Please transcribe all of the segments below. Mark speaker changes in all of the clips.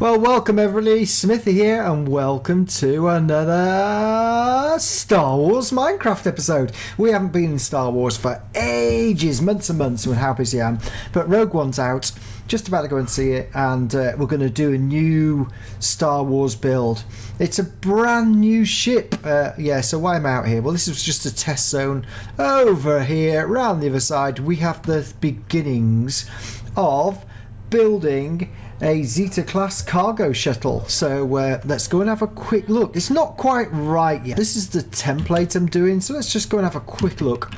Speaker 1: Well, welcome everybody, Smithy here, and welcome to another Star Wars Minecraft episode. We haven't been in Star Wars for ages, months and months, with how busy I am, but Rogue One's out, just about to go and see it, and we're going to do a new Star Wars build. It's a brand new ship, so why I'm out here? Well, this is just a test zone. Over here, around the other side, we have the beginnings of building a Zeta class cargo shuttle. So let's go and have a quick look. It's not quite right yet. This is the template I'm doing, so let's just go and have a quick look.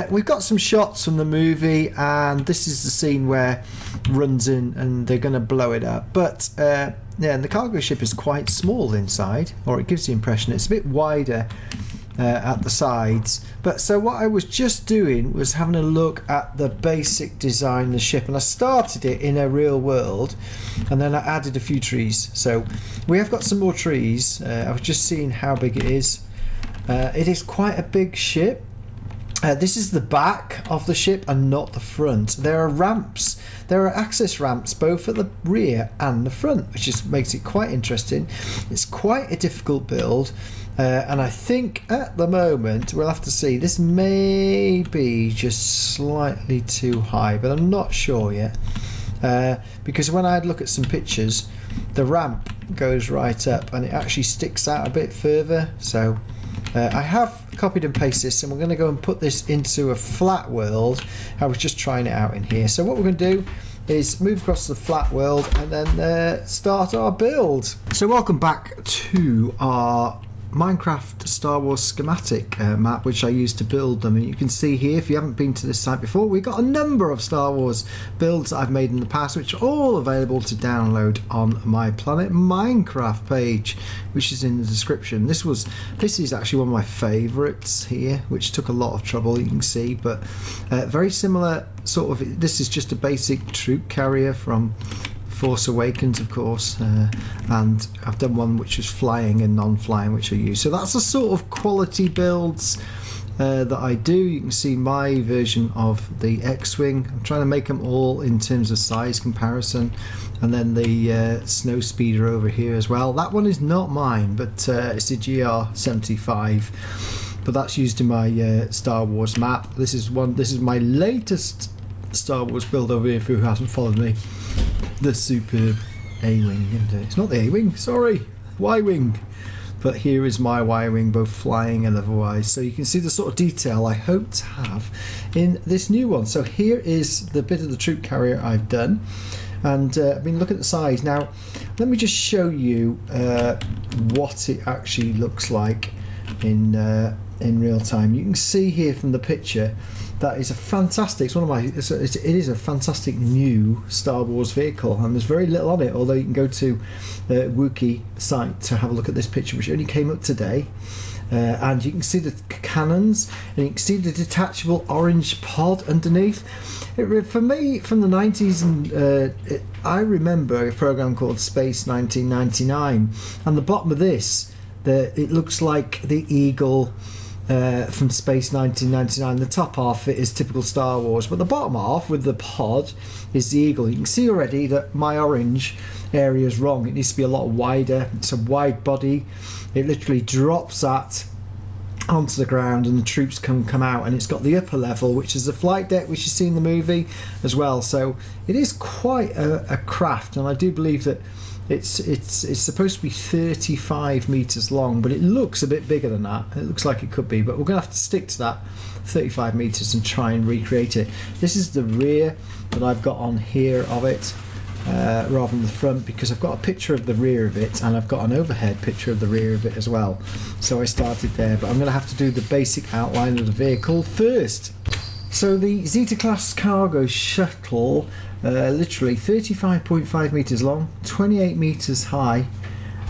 Speaker 1: We've got some shots from the movie, and this is the scene where runs in and they're going to blow it up. But yeah, and the cargo ship is quite small inside, or it gives the impression it's a bit wider at the sides. But so what I was just doing was having a look at the basic design of the ship, and I started it in a real world and then I added a few trees. So we have got some more trees. I was just seeing how big it is. It is quite a big ship. This is the back of the ship and not the front. There are ramps. There are access ramps both at the rear and the front, which just makes it quite interesting. It's quite a difficult build. And I think at the moment we'll have to see. This may be just slightly too high, but I'm not sure yet, because when I look at some pictures, the ramp goes right up and it actually sticks out a bit further. So I have copied and pasted this, and we're going to go and put this into a flat world. I was just trying it out in here. So what we're going to do is move across the flat world and then start our build. So welcome back to our Minecraft Star Wars schematic map, which I used to build them. And you can see here, if you haven't been to this site before, we've got a number of Star Wars builds that I've made in the past, which are all available to download on my Planet Minecraft page, which is in the description. This is actually one of my favorites here, which took a lot of trouble, you can see, but very similar sort of. This is just a basic troop carrier from Force Awakens, of course, and I've done one which was flying and non-flying, which I use. So that's the sort of quality builds that I do. You can see my version of the X-Wing. I'm trying to make them all in terms of size comparison, and then the snow speeder over here as well. That one is not mine, but it's a GR75, but that's used in my Star Wars map. This is my latest Star Wars build over here, for who hasn't followed me. The superb A-Wing, isn't it? It's not the A-Wing, sorry, Y-Wing. But here is my Y-Wing, both flying and otherwise. So you can see the sort of detail I hope to have in this new one. So here is the bit of the troop carrier I've done. And I've been looking at the size. Now, let me just show you what it actually looks like in real time. You can see here from the picture that is a fantastic. It's one of my. It is a fantastic new Star Wars vehicle, and there's very little on it. Although you can go to the Wookiee site to have a look at this picture, which only came up today, and you can see the cannons, and you can see the detachable orange pod underneath. For me, from the 90s, and I remember a program called Space 1999, and the bottom of this, it looks like the Eagle. From Space 1999. The top half it is typical Star Wars, but the bottom half with the pod is the Eagle. You can see already that my orange area is wrong. It needs to be a lot wider. It's a wide body. It literally drops that onto the ground and the troops can come out, and it's got the upper level, which is the flight deck, which you see in the movie as well. So it is quite a craft, and I do believe that it's supposed to be 35 meters long, but it looks a bit bigger than that. It looks like it could be, but we're going to have to stick to that 35 meters and try and recreate it. This is the rear that I've got on here of it, rather than the front, because I've got a picture of the rear of it and I've got an overhead picture of the rear of it as well. So I started there, but I'm going to have to do the basic outline of the vehicle first. So the Zeta class cargo shuttle, literally 35.5 meters long, 28 meters high,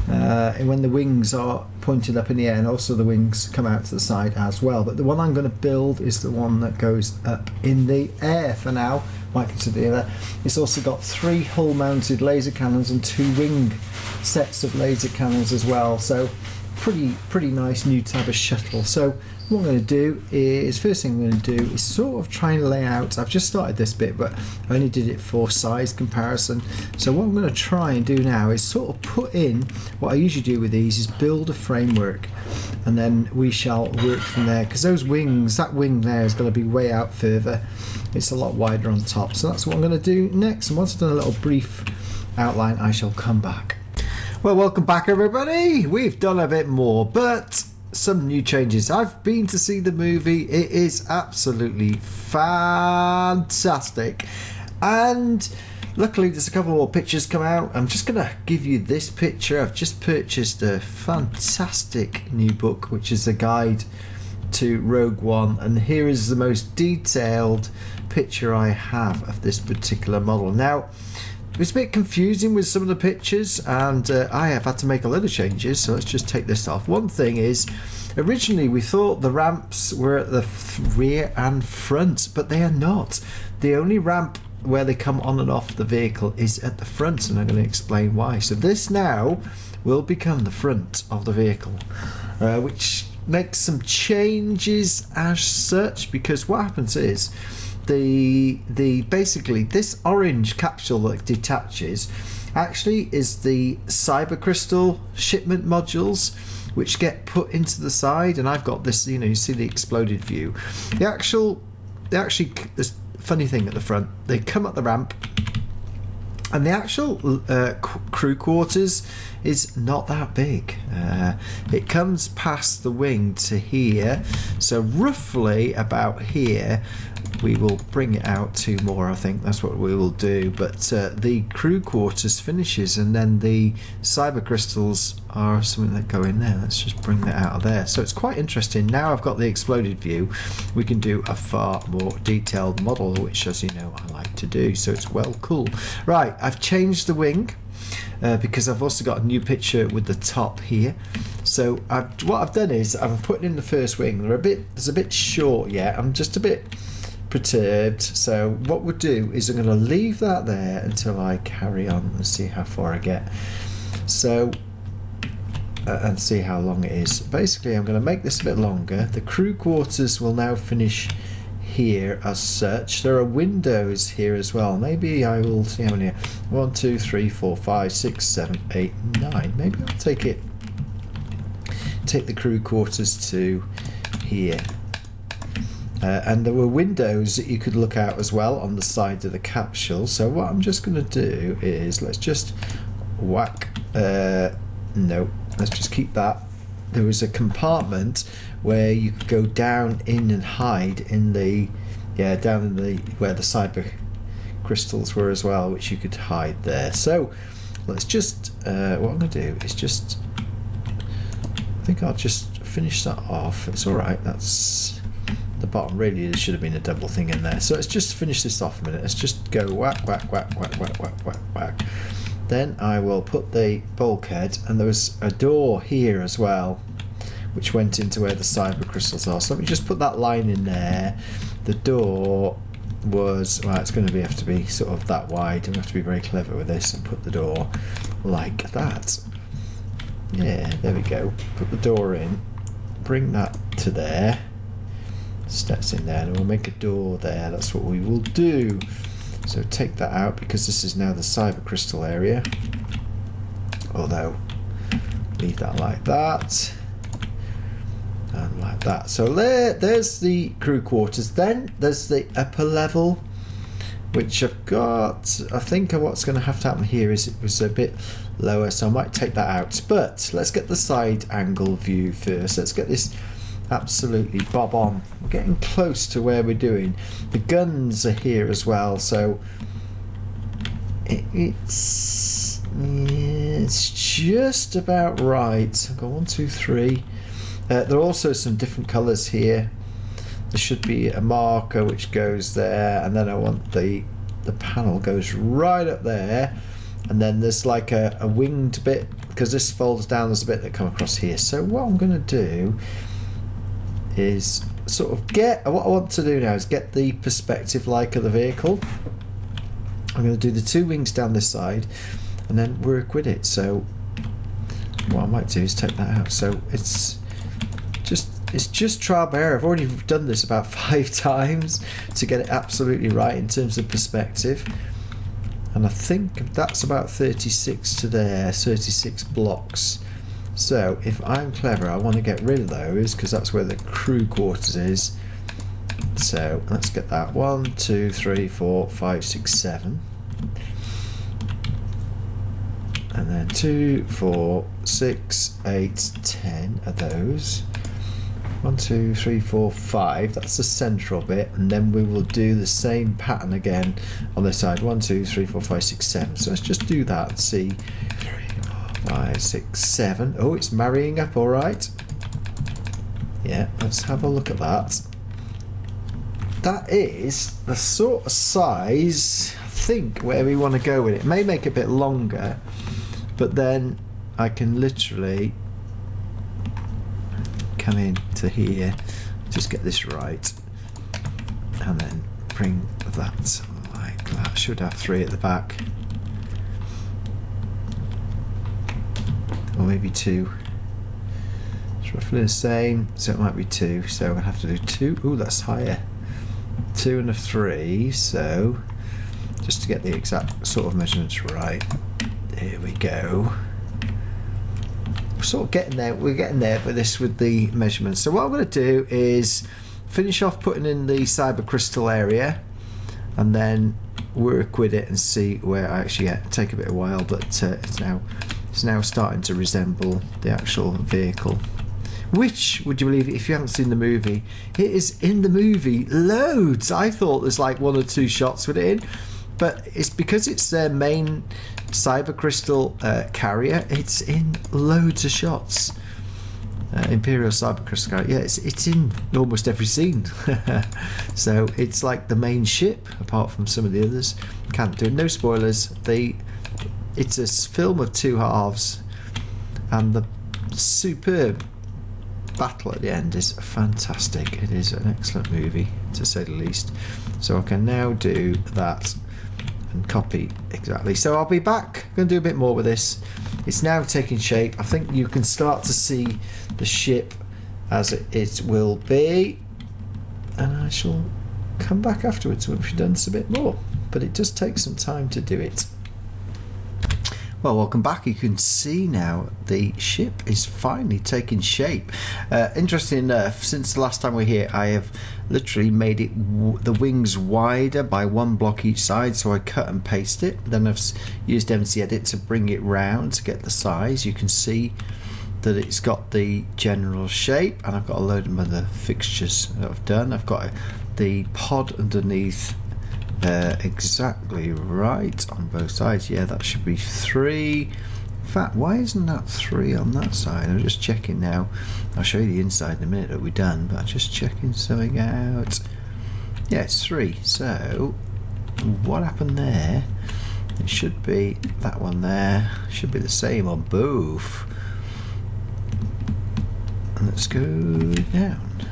Speaker 1: and when the wings are pointed up in the air, and also the wings come out to the side as well. But the one I'm going to build is the one that goes up in the air for now. Might consider that. It's also got 3 hull mounted laser cannons and 2 wing sets of laser cannons as well. So pretty nice new type of shuttle. So what I'm going to do is, first thing I'm going to do is sort of try and lay out. I've just started this bit, but I only did it for size comparison. So what I'm going to try and do now is sort of put in what I usually do with these is build a framework, and then we shall work from there, because those wings, that wing there is going to be way out further. It's a lot wider on top. So that's what I'm going to do next, and once I've done a little brief outline, I shall come back. Well, welcome back everybody. We've done a bit more, but some new changes. I've been to see the movie. It is absolutely fantastic, and luckily there's a couple more pictures come out. I'm just gonna give you this picture. I've just purchased a fantastic new book, which is a guide to Rogue One, and here is the most detailed picture I have of this particular model. Now, it was a bit confusing with some of the pictures, and I have had to make a lot of changes, so let's just take this off. One thing is, originally we thought the ramps were at the rear and front, but they are not. The only ramp where they come on and off the vehicle is at the front, and I'm going to explain why. So this now will become the front of the vehicle, which makes some changes as such, because what happens is, basically this orange capsule that detaches actually is the cyber crystal shipment modules, which get put into the side, and I've got this, you see the exploded view. This funny thing at the front, they come up the ramp, and the actual crew quarters is not that big. It comes past the wing to here, so roughly about here. We will bring it out 2 more, I think that's what we will do, but the crew quarters finishes, and then the cyber crystals are something that go in there. Let's just bring that out of there. So it's quite interesting. Now I've got the exploded view, we can do a far more detailed model, which, as you know, I like to do, so it's well cool. Right, I've changed the wing because I've also got a new picture with the top here. So what I've done is I'm putting in the first wing. It's a bit short yet. I'm just a bit perturbed, so what we'll do is I'm going to leave that there until I carry on and see how far I get, so and see how long it is. Basically I'm going to make this a bit longer. The crew quarters will now finish here as such. There are windows here as well. Maybe I will see how many. 1 2 3 4 5 6 7 8 9. Maybe I'll take the crew quarters to here. And there were windows that you could look out as well on the side of the capsule. So what I'm just going to do is, let's just whack, no, let's just keep that. There was a compartment where you could go down in and hide in the, down in the, where the cyber crystals were as well, which you could hide there. So let's just, what I'm going to do is just, I think I'll just finish that off. It's alright, that's the bottom. Really there should have been a double thing in there. So let's just finish this off a minute. Let's just go whack whack whack whack whack whack whack whack. Then I will put the bulkhead, and there was a door here as well which went into where the cyber crystals are. So let me just put that line in there. The door was, well, it's going to have to be sort of that wide. I'm going to have to be very clever with this and put the door like that. Yeah, there we go. Put the door in, bring that to there, steps in there, and we'll make a door there. That's what we will do. So take that out, because this is now the cyber crystal area, although leave that like that and like that. So there's the crew quarters. Then there's the upper level, which I've got. I think what's going to have to happen here is it was a bit lower, so I might take that out. But let's get the side angle view first. Let's get this absolutely bob on. We're getting close to where we're doing. The guns are here as well, so it's just about right. I've got 1 2 3. There are also some different colours here. There should be a marker which goes there, and then I want the panel goes right up there, and then there's like a winged bit, because this folds down. There's a bit that come across here. So what I'm going to do is sort of what I want to do now is get the perspective like of the vehicle. I'm going to do the 2 wings down this side and then work with it. So what I might do is take that out. So it's just trial by error. I've already done this about 5 times to get it absolutely right in terms of perspective, and I think that's about 36 to there, 36 blocks. So if I'm clever, I want to get rid of those because that's where the crew quarters is. So let's get that 1, 2, 3, 4, 5, 6, 7, and then 2, 4, 6, 8, 10 of those. 1, 2, 3, 4, 5. That's the central bit, and then we will do the same pattern again on this side. 1, 2, 3, 4, 5, 6, 7. So let's just do that and see. 3, 4, 5, 6, 7. Oh, it's marrying up all right. Yeah, let's have a look at that. That is the sort of size, I think, where we want to go with it. It may make it a bit longer, but then I can literally come in to here, just get this right, and then bring that like that. Should have 3 at the back, or maybe 2. It's roughly the same, so it might be 2. So I'm gonna have to do 2. Oh, that's higher. 2 and a 3. So just to get the exact sort of measurements right. Here we go. Sort of getting there. We're getting there with the measurements. So what I'm going to do is finish off putting in the cyber crystal area, and then work with it and see where I actually get. Take a bit of a while, but it's now starting to resemble the actual vehicle. Which, would you believe it, if you haven't seen the movie, it is in the movie loads. I thought there's like 1 or 2 shots with it in, but it's because it's their main cyber crystal carrier. It's in loads of shots. Imperial cyber crystal carrier. Yeah, it's in almost every scene. So it's like the main ship, apart from some of the others. Can't do no spoilers. It's a film of 2 halves, and the superb battle at the end is fantastic. It is an excellent movie, to say the least. So I can now do that and copy exactly. So I'll be back. I'm going to do a bit more with this. It's now taking shape. I think you can start to see the ship as it will be, and I shall come back afterwards once we've done this a bit more, but it does take some time to do it. Well, welcome back. You can see now the ship is finally taking shape. Interesting enough, since the last time we were here, I have literally made it the wings wider by 1 block each side, so I cut and paste it. Then I've used WorldEdit to bring it round to get the size. You can see that it's got the general shape, and I've got a load of other fixtures that I've done. I've got the pod underneath exactly right on both sides. Yeah, that should be 3. In fact, why isn't that 3 on that side? I'm just checking now. I'll show you the inside in a minute that we're done, but I'm just checking something out. Yeah, it's 3. So what happened there? It should be that one there. Should be the same on both. And let's go down.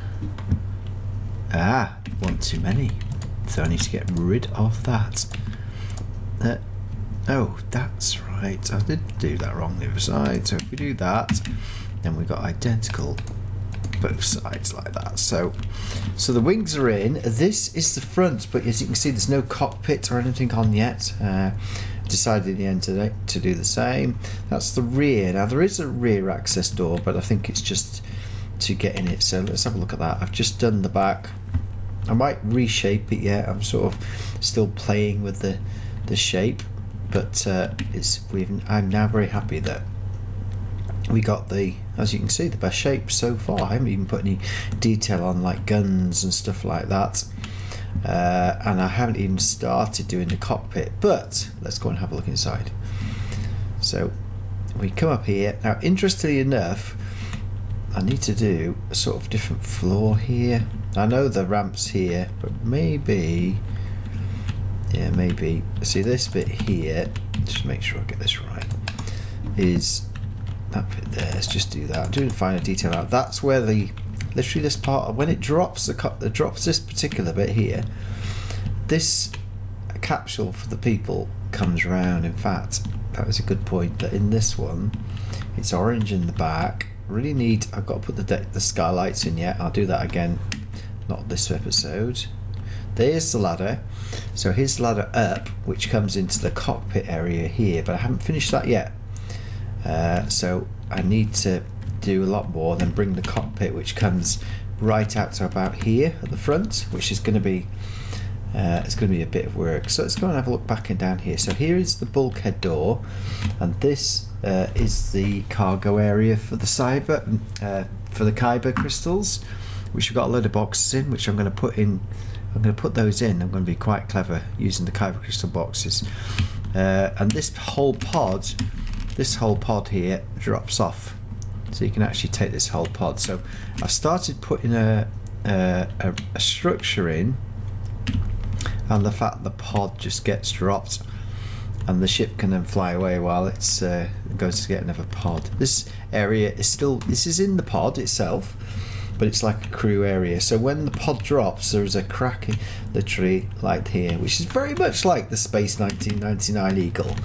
Speaker 1: Ah, 1 too many. So I need to get rid of that. Oh, that's right. I did do that wrong the other side. So if we do that, then we've got identical both sides like that. So the wings are in. This is the front, but as you can see, there's no cockpit or anything on yet. Decided in the end today to do the same. That's the rear. Now there is a rear access door, but I think it's just to get in it. So let's have a look at that. I've just done the back. I might reshape it yet. I'm sort of still playing with the shape, but I'm now very happy that we got as you can see, the best shape so far. I haven't even put any detail on like guns and stuff like that, and I haven't even started doing the cockpit, but let's go and have a look inside. So we come up here. Now interestingly enough, I need to do a sort of different floor here. I know the ramp's here, but maybe, yeah, maybe. See this bit here, just make sure I get this right, is that bit there. Let's just do that. I'm doing finer detail out. That's where literally this part, when it drops, it drops this particular bit here. This capsule for the people comes round. In fact, that was a good point. That in this one, it's orange in the back. Really need. I've got to put the skylights in yet. I'll do that again. Not this episode. There's the ladder. So here's the ladder up, which comes into the cockpit area here, but I haven't finished that yet. So I need to do a lot more than bring the cockpit, which comes right out to about here at the front, which is going to be it's going to be a bit of work. So let's go and have a look back and down here. So here is the bulkhead door, and this is the cargo area for the for the kyber crystals, which we've got a load of boxes in, which I'm going to put in. I'm going to put those in. I'm going to be quite clever using the kyber crystal boxes, and this whole pod here drops off, so you can actually take this whole pod. So I've started putting a structure in, and the fact the pod just gets dropped and the ship can then fly away while it's goes to get another pod. This area is this is in the pod itself, but it's like a crew area. So when the pod drops, there's a crack literally like here, which is very much like the Space 1999 Eagle,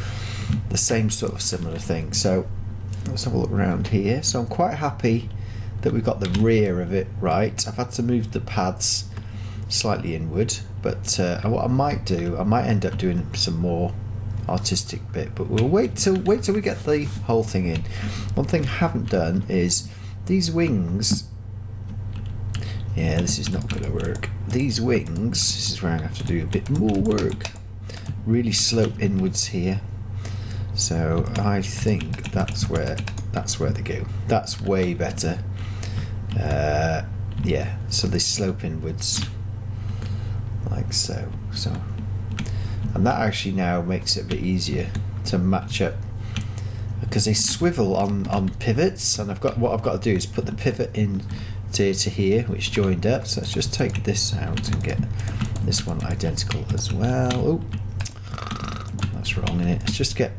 Speaker 1: the same sort of similar thing. So let's have a look around here. So I'm quite happy that we've got the rear of it right. I've had to move the pads slightly inward, but what I might do, I might end up doing some more artistic bit, but we'll wait till we get the whole thing in. One thing I haven't done is these wings. Yeah, this is not going to work. These wings, this is where I have to do a bit more work. Really slope inwards here. So I think that's where they go. That's way better. Yeah, so they slope inwards like so. And that actually now makes it a bit easier to match up, because they swivel on pivots, and what I've got to do is put the pivot in to here, which joined up. So let's just take this out and get this one identical as well. Oh, that's wrong in it. Let's just get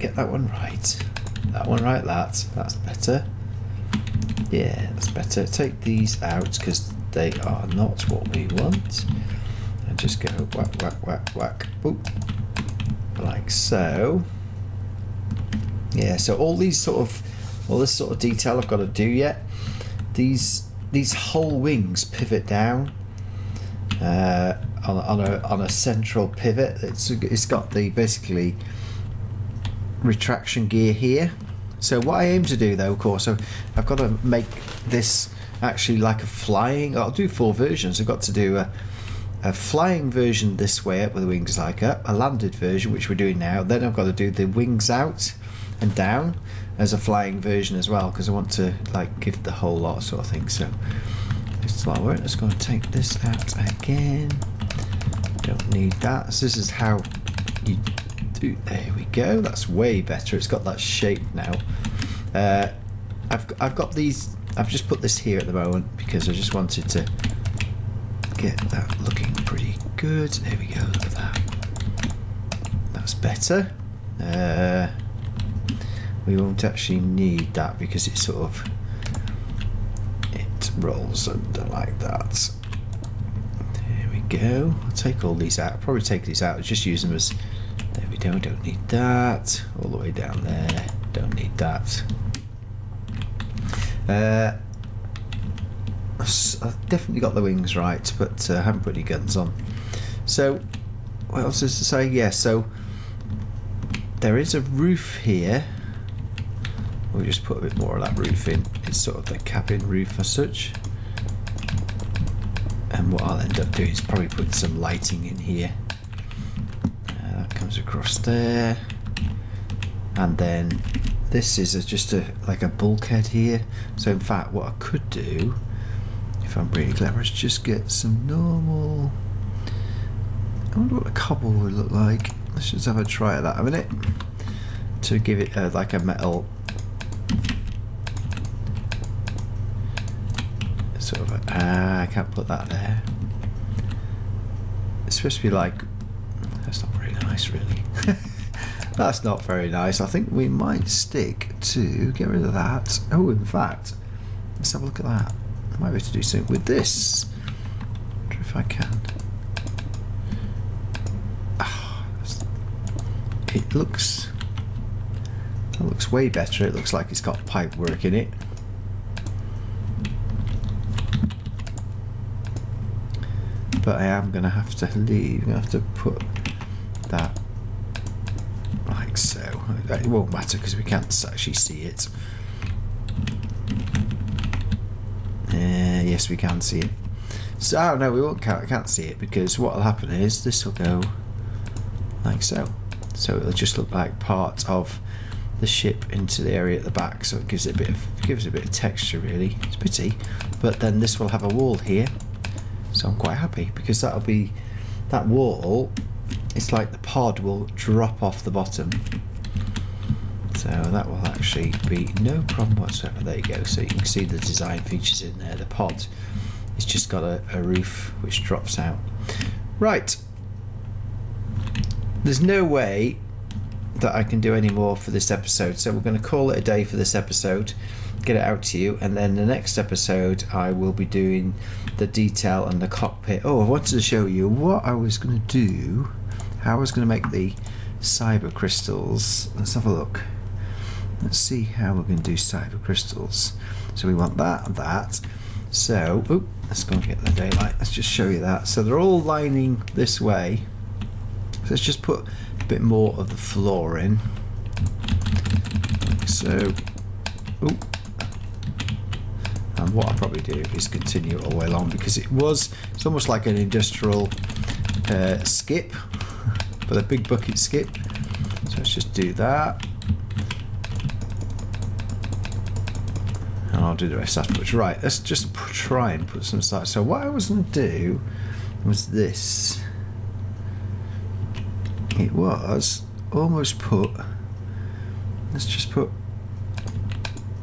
Speaker 1: that one right. That one right. That's better. Yeah, that's better. Take these out because they are not what we want. And just go whack, whack, whack, whack. Boop. Like so. Yeah, so all this sort of detail I've got to do yet. These whole wings pivot down on a central pivot. It's got the basically retraction gear here. So what I aim to do, though, of course, I've got to make this actually like a flying. I'll do 4 versions. I've got to do a flying version this way up with the wings like up, a landed version, which we're doing now. Then I've got to do the wings out and down as a flying version as well, because I want to like give the whole lot sort of thing. So it's like, we're just going to take this out again. Don't need that. So this is how you do. There we go. That's way better. It's got that shape now. I've got these. I've just put this here at the moment because I just wanted to get that looking pretty good. There we go. Look at that. That's better. We won't actually need that because it rolls under like that. There we go. I'll take all these out. I'll probably take these out. Just use them as. There we go. Don't need that. All the way down there. Don't need that. I've definitely got the wings right, but I haven't put any guns on. So, what else is to say? Yeah, so there is a roof here. We'll just put a bit more of that roof in. It's sort of the cabin roof as such. And what I'll end up doing is probably put some lighting in here. That comes across there. And then this is just like a bulkhead here. So in fact, what I could do, if I'm really clever, is just get some normal. I wonder what a cobble would look like. Let's just have a try at that a minute to give it like a metal sort of. I can't put that there. It's supposed to be like. That's not very nice, really. That's not very nice. I think we might stick to get rid of that. Oh, in fact, let's have a look at that. I might be able to do something with this. I wonder if I can. Oh, it looks That looks way better. It looks like it's got pipe work in it. But I am going to have to leave. I'm going to have to put that like so. It won't matter because we can't actually see it. Yes, we can see it. So, oh no, we won't. Can't see it because what will happen is this will go like so. So it'll just look like part of the ship into the area at the back. So it gives it a bit of texture, really. It's pretty. But then this will have a wall here. So I'm quite happy because that'll be that wall. It's like the pod will drop off the bottom. So that will actually be no problem whatsoever. There you go. So you can see the design features in there. The pod, it's just got a roof which drops out. Right. There's no way that I can do any more for this episode. So we're going to call it a day for this episode. Get it out to you. And then the next episode I will be doing the detail and the cockpit. Oh, I wanted to show you what I was going to do. How I was going to make the cyber crystals. Let's have a look. Let's see how we're going to do cyber crystals. So we want that and that. So, let's go and get the daylight. Let's just show you that. So they're all lining this way. So let's just put a bit more of the floor in. Like so. And what I'll probably do is continue all the way along because it's almost like an industrial skip, but a big bucket skip. So let's just do that. And I'll do the rest afterwards. Right, let's just try and put some aside. So what I was going to do was this. It was almost put. Let's just put.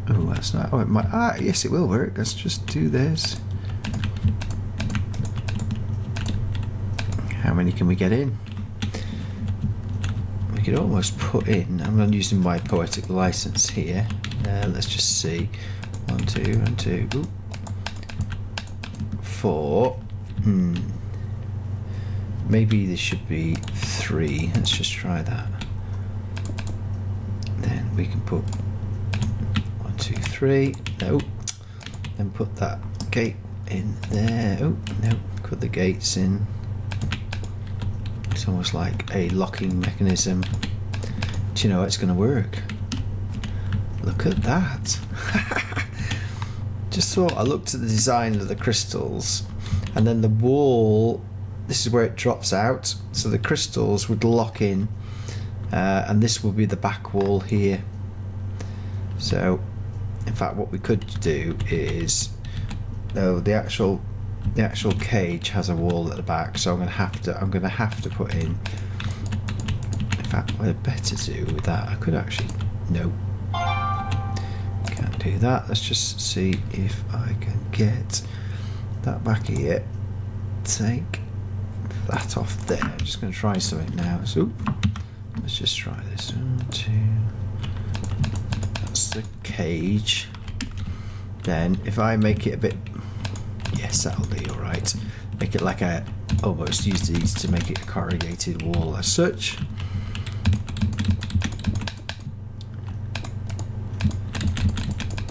Speaker 1: Oh, that's not. Oh, it might. Ah, yes, it will work. Let's just do this. How many can we get in? We could almost put in. I'm not using my poetic license here. Let's just see. 1, 2, 1, 2. Ooh. 4. Maybe this should be 3. Let's just try that. Then we can put 1, 2, 3. No. Then put that gate in there. Oh no. Put the gates in. It's almost like a locking mechanism. Do you know it's going to work? Look at that. Just thought I looked at the design of the crystals and then the wall, this is where it drops out, so the crystals would lock in and this will be the back wall here. So in fact what we could do is the actual cage has a wall at the back, so I'm going to have to put in, in fact what I'd better do with that, I could actually, no, can't do that. Let's just see if I can get that back here, take that off there. I'm just going to try something now. So let's just try this. 1, 2, that's the cage. Then if I make it a bit, yes, that'll be alright. Make it like a, almost use these to make it a corrugated wall as such.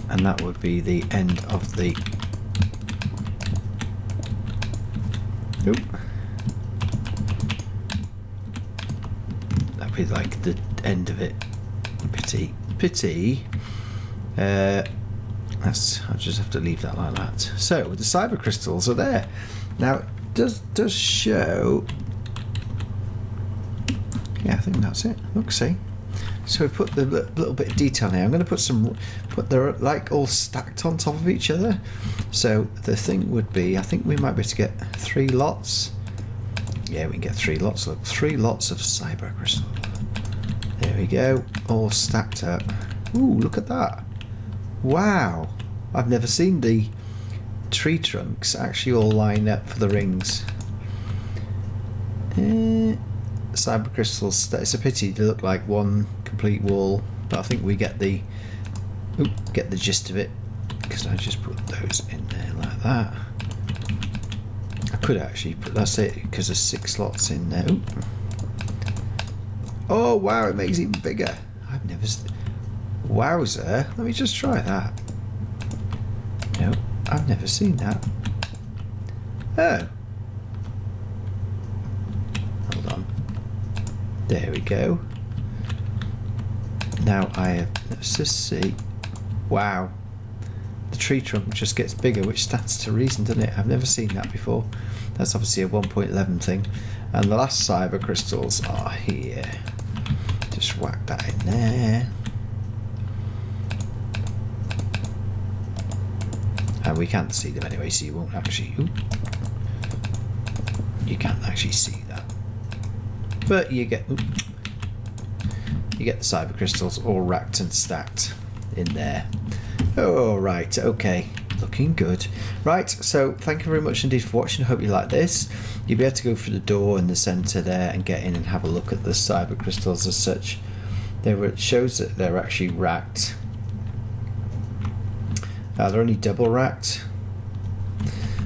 Speaker 1: And that would be the end of the, nope. That'd be like the end of it. Pity. I'll just have to leave that like that. So the cyber crystals are there. Now it does show. Yeah, I think that's it. Look, see. So we put the little bit of detail here. I'm going to they're like all stacked on top of each other. So the thing would be, I think we might be able to get 3 lots. Yeah, we can get 3 lots. Look, 3 lots of cyber crystal. There we go, all stacked up. Ooh, look at that. Wow, I've never seen the tree trunks actually all line up for the rings. Cyber crystals, it's a pity they look like one complete wall, but I think we get the gist of it, because I just put those in there like that. I could actually put, that's it, because there's 6 slots in there. Oh wow, it makes it even bigger. Wowzer. Let me just try that. No, I've never seen that. Oh. Hold on. There we go. Now let's just see. Wow. The tree trunk just gets bigger, which stands to reason, doesn't it? I've never seen that before. That's obviously a 1.11 thing. And the last cyber crystals are here. Just whack that in there. And we can't see them anyway, so you won't actually... Ooh, you can't actually see that. But you get... Ooh, you get the cyber crystals all racked and stacked in there. Oh, right, okay. Looking good. Right, so thank you very much indeed for watching. I hope you like this. You'll be able to go through the door in the centre there and get in and have a look at the cyber crystals as such. It shows that they're actually racked. They're only double racked.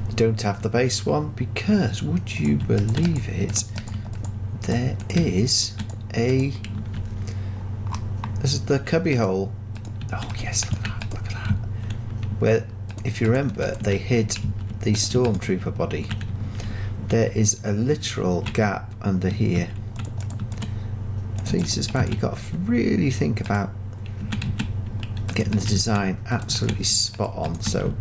Speaker 1: They don't have the base one because, would you believe it, there is a... This is the cubby hole. Oh yes, look at that, look at that. Where, if you remember, they hid the stormtrooper body. There is a literal gap under here. I think it's about, you've got to really think about getting the design absolutely spot on. So,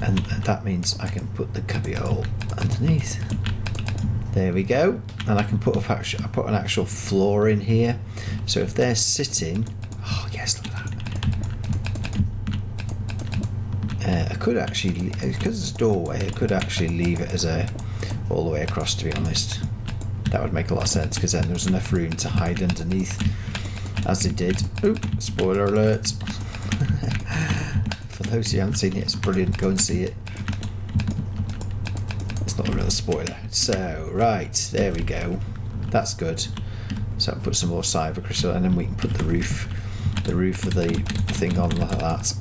Speaker 1: and that means I can put the cubby hole underneath. There we go, and I can put an actual floor in here. So if they're sitting, oh yes, look at that. I could actually, because it's a doorway, I could actually leave it as a all the way across. To be honest, that would make a lot of sense because then there's enough room to hide underneath, as it did. Oop! Spoiler alert! For those who haven't seen it, it's brilliant. Go and see it. It's not a real spoiler. So, right, there we go. That's good. So I'll put some more cyber crystal and then we can put the roof of the thing on like that.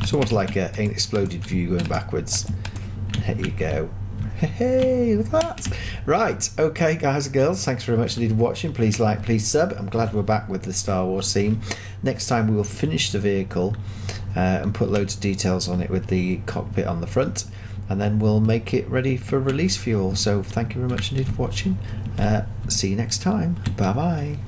Speaker 1: Sort of like an exploded view going backwards. There you go. Hey, look at that. Right, okay, guys and girls, thanks very much indeed for watching. Please like, please sub. I'm glad we're back with the Star Wars theme. Next time we will finish the vehicle and put loads of details on it with the cockpit on the front. And then we'll make it ready for release for you all. So thank you very much indeed for watching. See you next time. Bye bye.